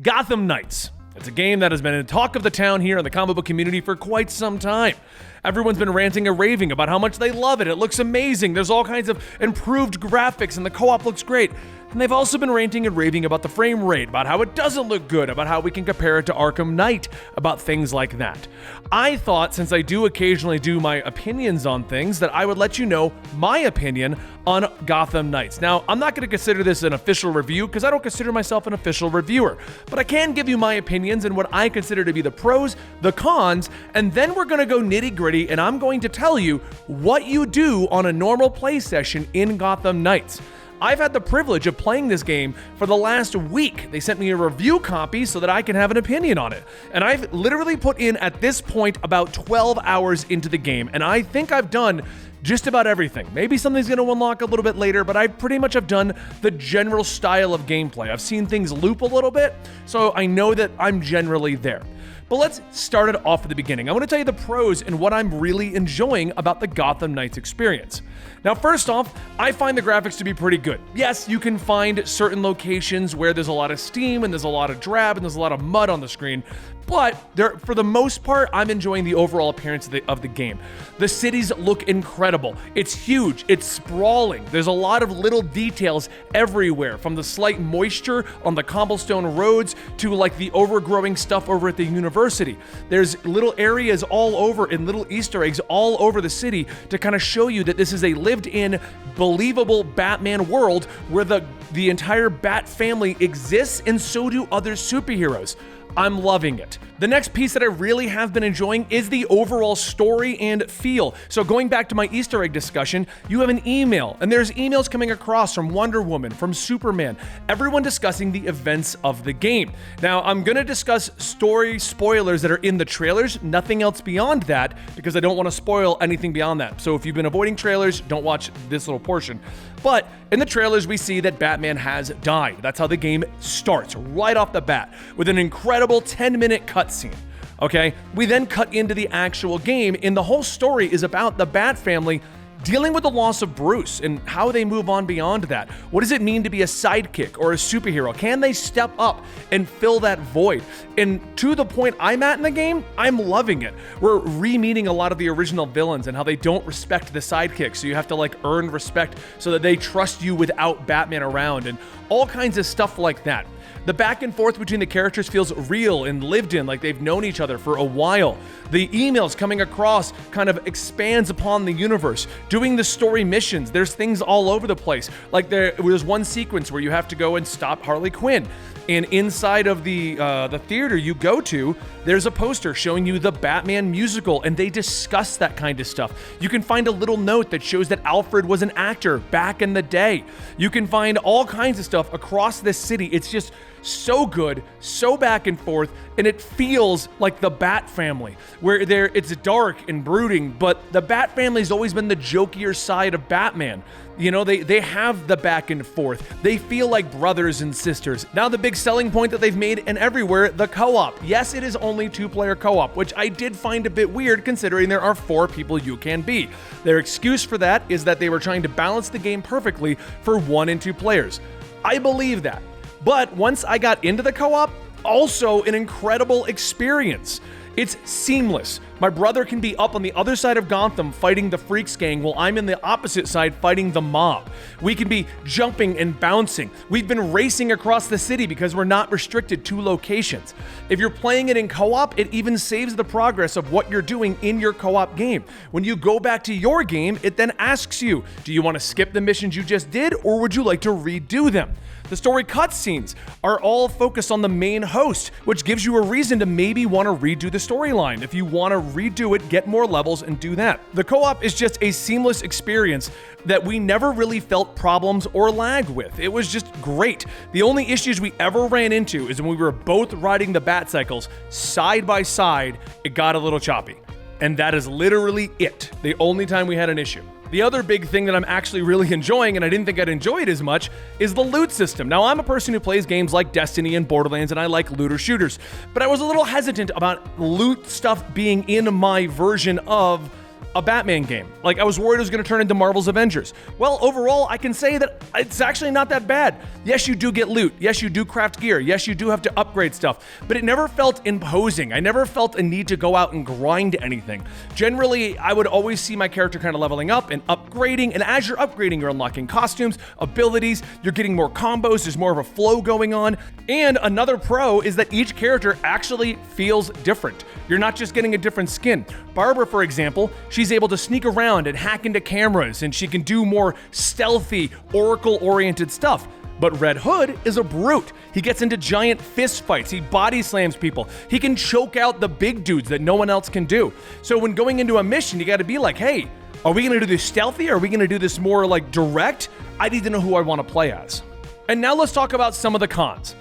Gotham Knights. It's a game that has been in talk of the town here in the comic book community for quite some time. Everyone's been ranting and raving about how much they love it. It looks amazing. There's all kinds of improved graphics and the co-op looks great. And they've also been ranting and raving about the frame rate, about how it doesn't look good, about how we can compare it to Arkham Knight, about things like that. I thought, since I do occasionally do my opinions on things, that I would let you know my opinion on Gotham Knights. Now, I'm not going to consider this an official review because I don't consider myself an official reviewer, but I can give you my opinions and what I consider to be the pros, the cons, and then we're going to go nitty-gritty and I'm going to tell you what you do on a normal play session in Gotham Knights. I've had the privilege of playing this game for the last week. They sent me a review copy so that I can have an opinion on it. And I've literally put in, at this point, about 12 hours into the game. And I think I've done just about everything. Maybe something's going to unlock a little bit later, but I pretty much have done the general style of gameplay. I've seen things loop a little bit, so I know that I'm generally there. But let's start it off at the beginning. I want to tell you the pros and what I'm really enjoying about the Gotham Knights experience. Now, first off, I find the graphics to be pretty good. Yes, you can find certain locations where there's a lot of steam and there's a lot of drab and there's a lot of mud on the screen, but for the most part, I'm enjoying the overall appearance of the game. The cities look incredible. It's huge. It's sprawling. There's a lot of little details everywhere, from the slight moisture on the cobblestone roads to like the overgrowing stuff over at the university. There's little areas all over and little Easter eggs all over the city to kind of show you that this is a lived-in, believable Batman world where the entire Bat family exists, and so do other superheroes. I'm loving it. The next piece that I really have been enjoying is the overall story and feel. So going back to my Easter egg discussion, you have an email, and there's emails coming across from Wonder Woman, from Superman, everyone discussing the events of the game. Now, I'm going to discuss story spoilers that are in the trailers, nothing else beyond that, because I don't want to spoil anything beyond that. So if you've been avoiding trailers, don't watch this little portion. But in the trailers, we see that Batman has died. That's how the game starts, right off the bat, with an incredible 10-minute cutscene. Okay, we then cut into the actual game, and the whole story is about the Bat family dealing with the loss of Bruce and how they move on beyond that. What does it mean to be a sidekick or a superhero? Can they step up and fill that void? And to the point I'm at in the game, I'm loving it. We're re-meeting a lot of the original villains and how they don't respect the sidekicks, so you have to like earn respect so that they trust you without Batman around, and all kinds of stuff like that. The back and forth between the characters feels real and lived in, like they've known each other for a while. The emails coming across kind of expands upon the universe. Doing the story missions, there's things all over the place. Like there's one sequence where you have to go and stop Harley Quinn. And inside of the theater you go to, there's a poster showing you the Batman musical, and they discuss that kind of stuff. You can find a little note that shows that Alfred was an actor back in the day. You can find all kinds of stuff across this city. It's just so good, so back and forth, and it feels like the Bat family, where it's dark and brooding, but the Bat family's always been the jokier side of Batman. You know, they have the back and forth. They feel like brothers and sisters. Now the big selling point that they've made and everywhere, the co-op. Yes, it is only 2-player co-op, which I did find a bit weird considering there are 4 people you can be. Their excuse for that is that they were trying to balance the game perfectly for 1 and 2 players. I believe that. But once I got into the co-op, also an incredible experience. It's seamless. My brother can be up on the other side of Gotham fighting the Freaks gang while I'm in the opposite side fighting the mob. We can be jumping and bouncing. We've been racing across the city because we're not restricted to locations. If you're playing it in co-op, it even saves the progress of what you're doing in your co-op game. When you go back to your game, it then asks you, do you want to skip the missions you just did, or would you like to redo them? The story cutscenes are all focused on the main host, which gives you a reason to maybe want to redo the storyline. If you want to redo it, get more levels and do that. The co-op is just a seamless experience that we never really felt problems or lag with. It was just great. The only issues we ever ran into is when we were both riding the Bat cycles side by side, it got a little choppy. And that is literally it. The only time we had an issue. The other big thing that I'm actually really enjoying, and I didn't think I'd enjoy it as much, is the loot system. Now, I'm a person who plays games like Destiny and Borderlands, and I like looter shooters, but I was a little hesitant about loot stuff being in my version of a Batman game. Like, I was worried it was going to turn into Marvel's Avengers. Well, overall, I can say that it's actually not that bad. Yes, you do get loot. Yes, you do craft gear. Yes, you do have to upgrade stuff. But it never felt imposing. I never felt a need to go out and grind anything. Generally, I would always see my character kind of leveling up and upgrading. And as you're upgrading, you're unlocking costumes, abilities, you're getting more combos, there's more of a flow going on. And another pro is that each character actually feels different. You're not just getting a different skin. Barbara, for example, she's able to sneak around and hack into cameras, and she can do more stealthy, Oracle-oriented stuff. But Red Hood is a brute. He gets into giant fist fights. He body slams people. He can choke out the big dudes that no one else can do. So when going into a mission, you gotta be like, hey, are we gonna do this stealthy? Or are we gonna do this more like direct? I need to know who I wanna play as. And now let's talk about some of the cons.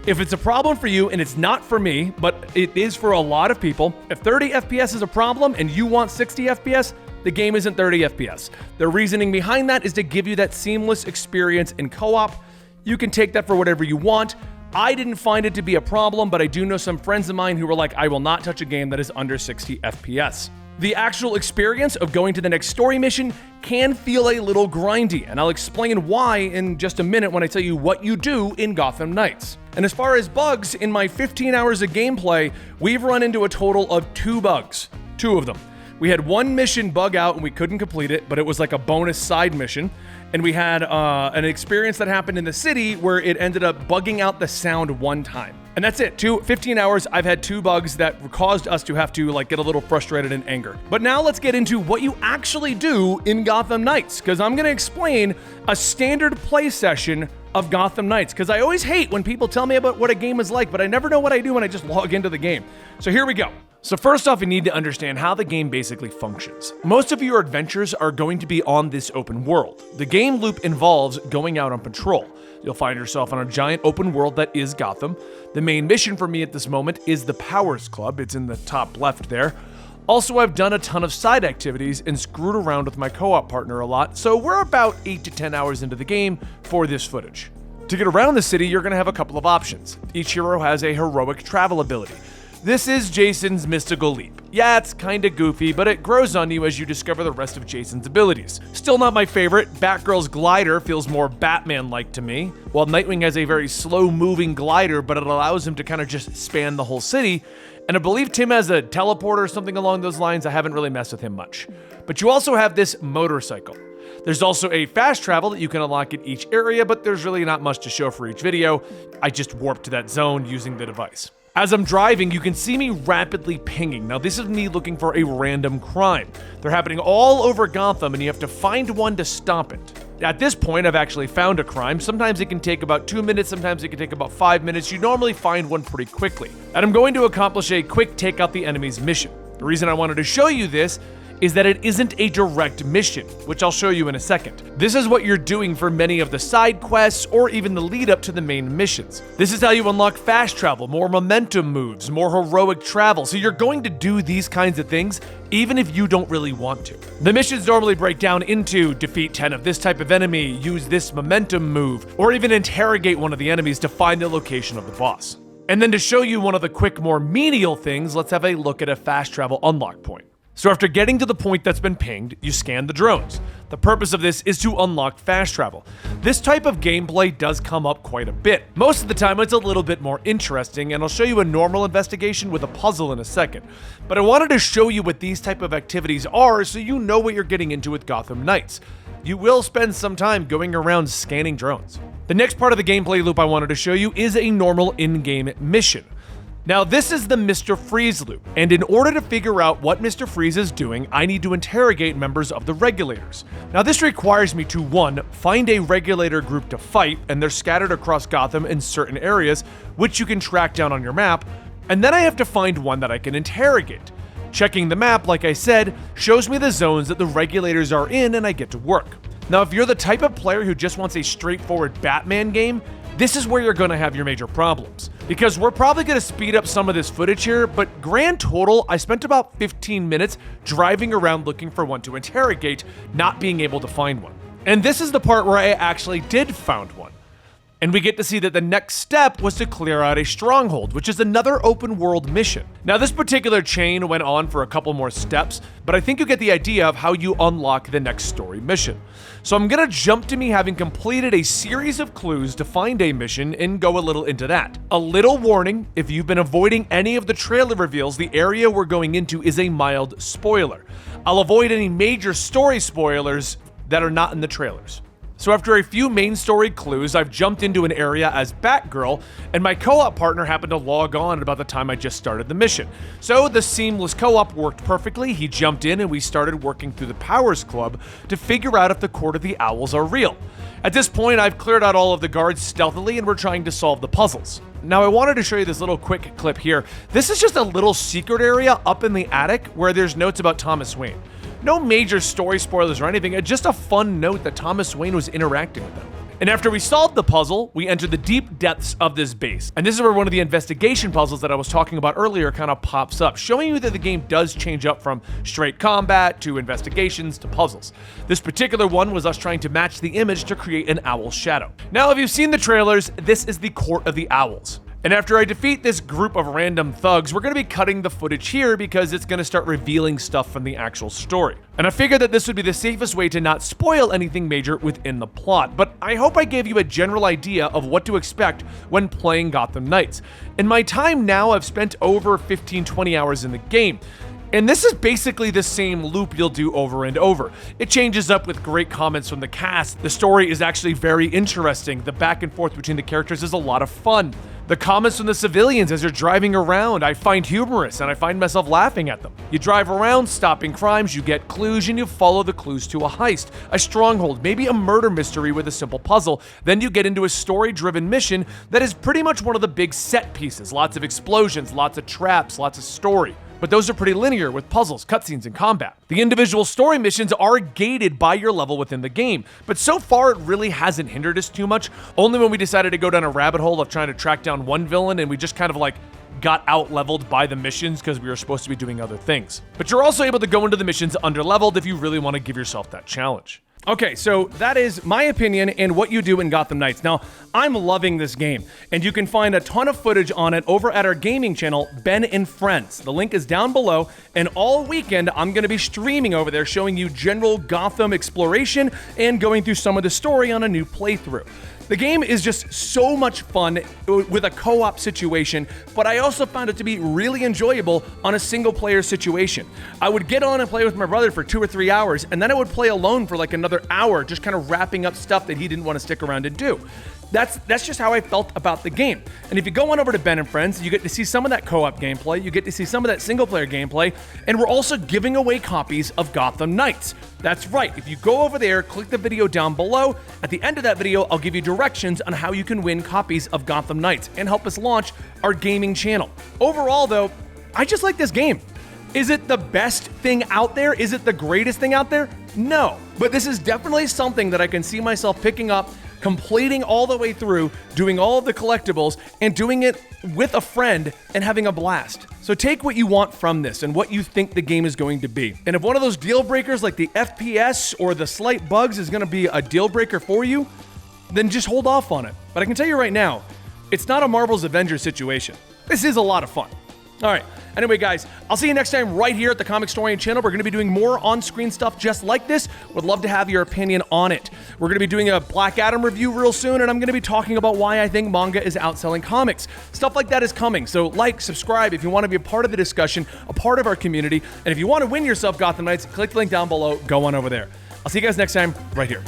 If it's a problem for you, and it's not for me, but it is for a lot of people, if 30 FPS is a problem and you want 60 FPS, the game isn't 30 FPS. The reasoning behind that is to give you that seamless experience in co-op. You can take that for whatever you want. I didn't find it to be a problem, but I do know some friends of mine who were like, I will not touch a game that is under 60 FPS. The actual experience of going to the next story mission can feel a little grindy, and I'll explain why in just a minute when I tell you what you do in Gotham Knights. And as far as bugs, in my 15 hours of gameplay, we've run into a total of 2 bugs. 2 of them. We had one mission bug out and we couldn't complete it, but it was like a bonus side mission. And we had an experience that happened in the city where it ended up bugging out the sound one time. And that's it. 15 hours, I've had 2 bugs that caused us to have to like get a little frustrated and angered. But now let's get into what you actually do in Gotham Knights, because I'm going to explain a standard play session of Gotham Knights, because I always hate when people tell me about what a game is like, but I never know what I do when I just log into the game. So here we go. So first off, you need to understand how the game basically functions. Most of your adventures are going to be on this open world. The game loop involves going out on patrol. You'll find yourself on a giant open world that is Gotham. The main mission for me at this moment is the Powers Club. It's in the top left there. Also, I've done a ton of side activities and screwed around with my co-op partner a lot, so we're about 8 to 10 hours into the game for this footage. To get around the city, you're going to have a couple of options. Each hero has a heroic travel ability. This is Jason's Mystical Leap. Yeah, it's kinda goofy, but it grows on you as you discover the rest of Jason's abilities. Still not my favorite. Batgirl's glider feels more Batman-like to me, while Nightwing has a very slow-moving glider, but it allows him to kind of just span the whole city. And I believe Tim has a teleporter or something along those lines. I haven't really messed with him much. But you also have this motorcycle. There's also a fast travel that you can unlock in each area, but there's really not much to show for each video. I just warped to that zone using the device. As I'm driving, you can see me rapidly pinging. Now, this is me looking for a random crime. They're happening all over Gotham, and you have to find one to stop it. At this point, I've actually found a crime. Sometimes it can take about 2 minutes, sometimes it can take about 5 minutes. You normally find one pretty quickly. And I'm going to accomplish a quick take out the enemy's mission. The reason I wanted to show you this is that it isn't a direct mission, which I'll show you in a second. This is what you're doing for many of the side quests or even the lead up to the main missions. This is how you unlock fast travel, more momentum moves, more heroic travel. So you're going to do these kinds of things even if you don't really want to. The missions normally break down into defeat 10 of this type of enemy, use this momentum move, or even interrogate one of the enemies to find the location of the boss. And then to show you one of the quick, more menial things, let's have a look at a fast travel unlock point. So after getting to the point that's been pinged, you scan the drones. The purpose of this is to unlock fast travel. This type of gameplay does come up quite a bit. Most of the time it's a little bit more interesting, and I'll show you a normal investigation with a puzzle in a second. But I wanted to show you what these type of activities are so you know what you're getting into with Gotham Knights. You will spend some time going around scanning drones. The next part of the gameplay loop I wanted to show you is a normal in-game mission. Now, this is the Mr. Freeze loop, and in order to figure out what Mr. Freeze is doing, I need to interrogate members of the Regulators. Now, this requires me to, 1, find a Regulator group to fight, and they're scattered across Gotham in certain areas, which you can track down on your map, and then I have to find one that I can interrogate. Checking the map, like I said, shows me the zones that the Regulators are in, and I get to work. Now, if you're the type of player who just wants a straightforward Batman game, this is where you're going to have your major problems. Because we're probably going to speed up some of this footage here, but grand total, I spent about 15 minutes driving around looking for one to interrogate, not being able to find one. And this is the part where I actually did find one. And we get to see that the next step was to clear out a stronghold, which is another open world mission. Now, this particular chain went on for a couple more steps, but I think you get the idea of how you unlock the next story mission. So I'm gonna jump to me having completed a series of clues to find a mission and go a little into that. A little warning, if you've been avoiding any of the trailer reveals, the area we're going into is a mild spoiler. I'll avoid any major story spoilers that are not in the trailers. So after a few main story clues, I've jumped into an area as Batgirl, and my co-op partner happened to log on at about the time I just started the mission. So the seamless co-op worked perfectly. He jumped in and we started working through the Powers Club to figure out if the Court of the Owls are real. At this point, I've cleared out all of the guards stealthily and we're trying to solve the puzzles. Now, I wanted to show you this little quick clip here. This is just a little secret area up in the attic where there's notes about Thomas Wayne. No major story spoilers or anything, just a fun note that Thomas Wayne was interacting with them. And after we solved the puzzle, we entered the deep depths of this base. And this is where one of the investigation puzzles that I was talking about earlier kind of pops up, showing you that the game does change up from straight combat to investigations to puzzles. This particular one was us trying to match the image to create an owl shadow. Now, if you've seen the trailers, this is the Court of the Owls. And after I defeat this group of random thugs, we're going to be cutting the footage here because it's going to start revealing stuff from the actual story. And I figured that this would be the safest way to not spoil anything major within the plot, but I hope I gave you a general idea of what to expect when playing Gotham Knights. In my time now, I've spent over 15-20 hours in the game. And this is basically the same loop you'll do over and over. It changes up with great comments from the cast. The story is actually very interesting. The back and forth between the characters is a lot of fun. The comments from the civilians as you're driving around, I find humorous and I find myself laughing at them. You drive around, stopping crimes, you get clues, and you follow the clues to a heist, a stronghold, maybe a murder mystery with a simple puzzle. Then you get into a story-driven mission that is pretty much one of the big set pieces. Lots of explosions, lots of traps, lots of story. But those are pretty linear with puzzles, cutscenes, and combat. The individual story missions are gated by your level within the game, but so far it really hasn't hindered us too much, only when we decided to go down a rabbit hole of trying to track down one villain and we just kind of like got out-leveled by the missions because we were supposed to be doing other things. But you're also able to go into the missions under-leveled if you really want to give yourself that challenge. Okay, so that is my opinion and what you do in Gotham Knights. Now, I'm loving this game, and you can find a ton of footage on it over at our gaming channel, Ben and Friends. The link is down below, and all weekend, I'm going to be streaming over there, showing you general Gotham exploration and going through some of the story on a new playthrough. The game is just so much fun with a co-op situation, but I also found it to be really enjoyable on a single-player situation. I would get on and play with my brother for 2 or 3 hours, and then I would play alone for like another hour, just kind of wrapping up stuff that he didn't want to stick around and do. That's just how I felt about the game. And if you go on over to Ben and Friends, you get to see some of that co-op gameplay, you get to see some of that single-player gameplay, and we're also giving away copies of Gotham Knights. That's right, if you go over there, click the video down below, at the end of that video, I'll give you directions on how you can win copies of Gotham Knights and help us launch our gaming channel. Overall though, I just like this game. Is it the best thing out there? Is it the greatest thing out there? No, but this is definitely something that I can see myself picking up, completing all the way through, doing all of the collectibles, and doing it with a friend and having a blast. So take what you want from this and what you think the game is going to be. And if one of those deal breakers like the FPS or the slight bugs is going to be a deal breaker for you, then just hold off on it. But I can tell you right now, it's not a Marvel's Avengers situation. This is a lot of fun. All right. Anyway, guys, I'll see you next time right here at the Comicstorian channel. We're going to be doing more on-screen stuff just like this. Would love to have your opinion on it. We're going to be doing a Black Adam review real soon, and I'm going to be talking about why I think manga is outselling comics. Stuff like that is coming. So like, subscribe if you want to be a part of the discussion, a part of our community. And if you want to win yourself Gotham Knights, click the link down below. Go on over there. I'll see you guys next time right here.